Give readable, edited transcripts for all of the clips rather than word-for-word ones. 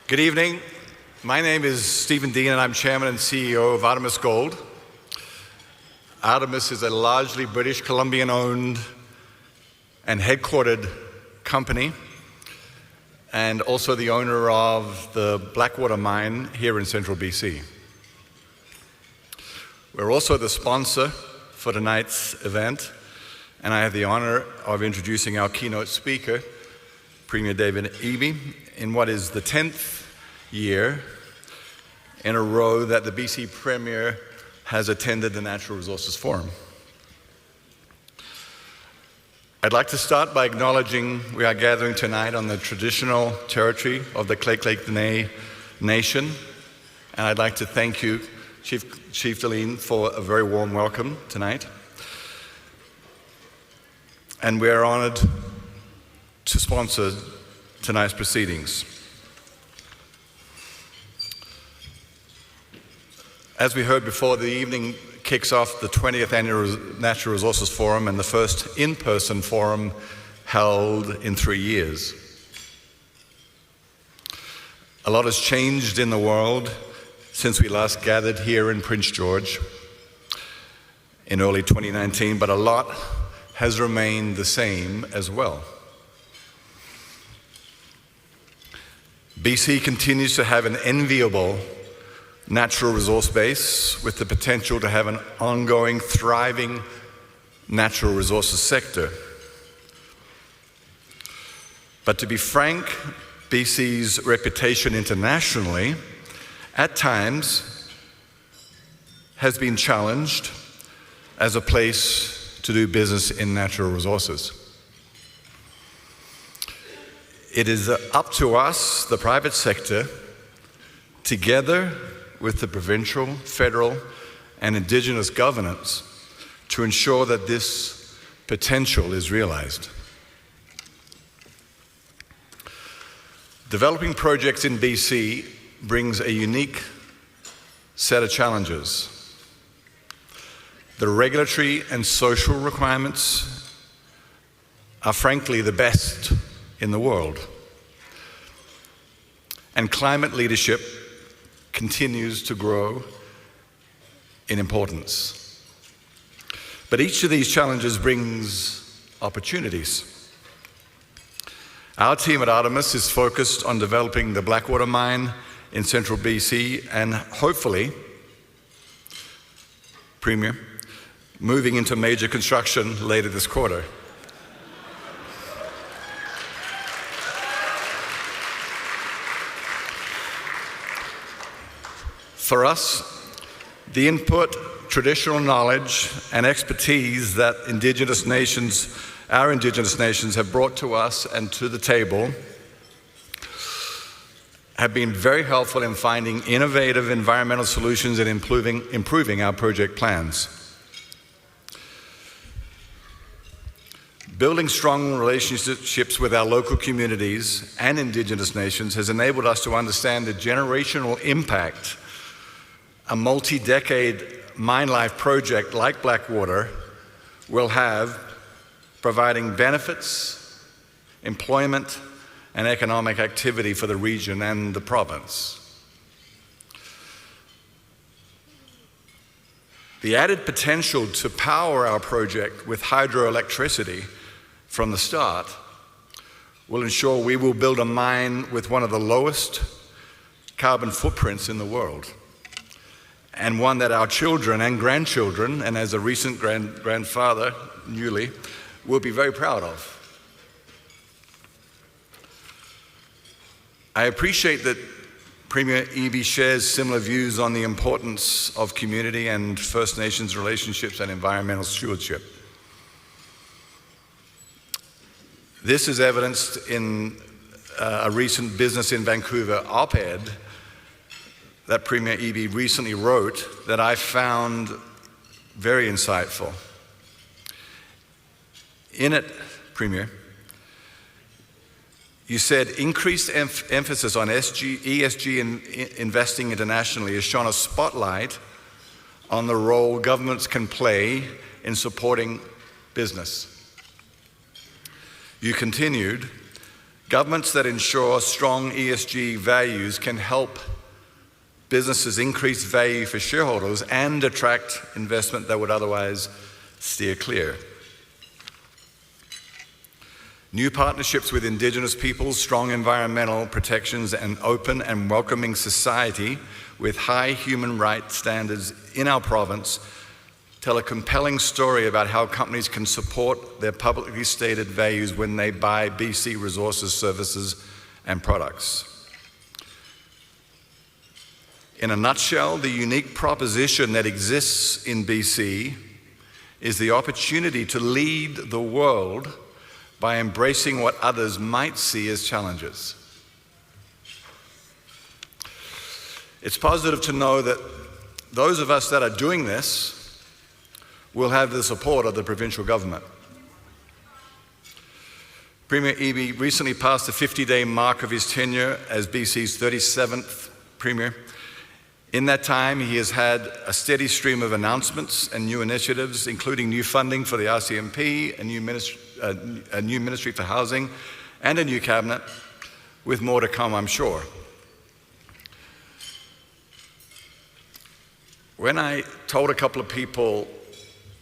Good evening. My name is Stephen Dean, and I'm Chairman and CEO of Artemis Gold. Artemis is a largely British Columbian-owned and headquartered company, and also the owner of the Blackwater mine here in central BC. We're also the sponsor for tonight's event, and I have the honor of introducing our keynote speaker, Premier David Eby, in what is the 10th year in a row that the BC Premier has attended the Natural Resources Forum. I'd like to start by acknowledging we are gathering tonight on the traditional territory of the Lheidli T'enneh Nation, and I'd like to thank you, Chief Deline, for a very warm welcome tonight. And we are honored to sponsor tonight's proceedings. As we heard before, the evening kicks off the 20th Annual Natural Resources Forum and the first in-person forum held in 3 years. A lot has changed in the world since we last gathered here in Prince George in early 2019, but a lot has remained the same as well. BC continues to have an enviable natural resource base with the potential to have an ongoing, thriving natural resources sector. But to be frank, BC's reputation internationally at times has been challenged as a place to do business in natural resources. It is up to us, the private sector, together with the provincial, federal, and Indigenous governments to ensure that this potential is realized. Developing projects in BC brings a unique set of challenges. The regulatory and social requirements are frankly the best in the world. And climate leadership continues to grow in importance. But each of these challenges brings opportunities. Our team at Artemis is focused on developing the Blackwater mine in central BC and hopefully, Premier, moving into major construction later this quarter. For us, the input, traditional knowledge, and expertise that our Indigenous nations have brought to us and to the table have been very helpful in finding innovative environmental solutions and improving our project plans. Building strong relationships with our local communities and Indigenous nations has enabled us to understand the generational impact a multi-decade mine life project like Blackwater will have, providing benefits, employment, and economic activity for the region and the province. The added potential to power our project with hydroelectricity from the start will ensure we will build a mine with one of the lowest carbon footprints in the world, and one that our children and grandchildren, and as a recent grandfather, newly, will be very proud of. I appreciate that Premier Eby shares similar views on the importance of community and First Nations relationships and environmental stewardship. This is evidenced in a recent Business in Vancouver op-ed that Premier Eby recently wrote that I found very insightful. In it, Premier, you said increased emphasis on ESG and investing internationally has shone a spotlight on the role governments can play in supporting business. You continued, Governments that ensure strong ESG values can help businesses increase value for shareholders and attract investment that would otherwise steer clear. New partnerships with Indigenous peoples, strong environmental protections, and open and welcoming society with high human rights standards in our province tell a compelling story about how companies can support their publicly stated values when they buy BC Resources services and products. In a nutshell, the unique proposition that exists in BC is the opportunity to lead the world by embracing what others might see as challenges. It's positive to know that those of us that are doing this will have the support of the provincial government. Premier Eby recently passed the 50-day mark of his tenure as BC's 37th Premier. In that time, he has had a steady stream of announcements and new initiatives, including new funding for the RCMP, a new Ministry for Housing, and a new cabinet, with more to come, I'm sure. When I told a couple of people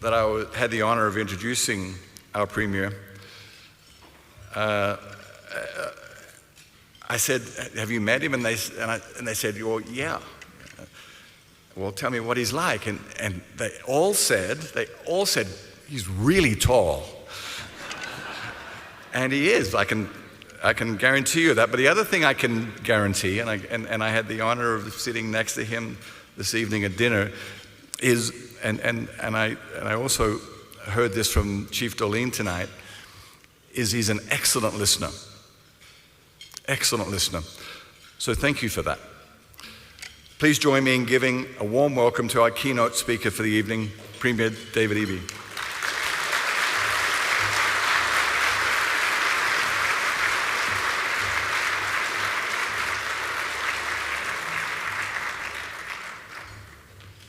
that I had the honor of introducing our Premier, I said, "Have you met him?" And they said, "Well, yeah." Well, tell me what he's like. And they all said, he's really tall. And he is, I can guarantee you that. But the other thing I can guarantee, and I had the honor of sitting next to him this evening at dinner, is, and I also heard this from Chief Dorleen tonight, is he's an excellent listener. Excellent listener. So thank you for that. Please join me in giving a warm welcome to our keynote speaker for the evening, Premier David Eby.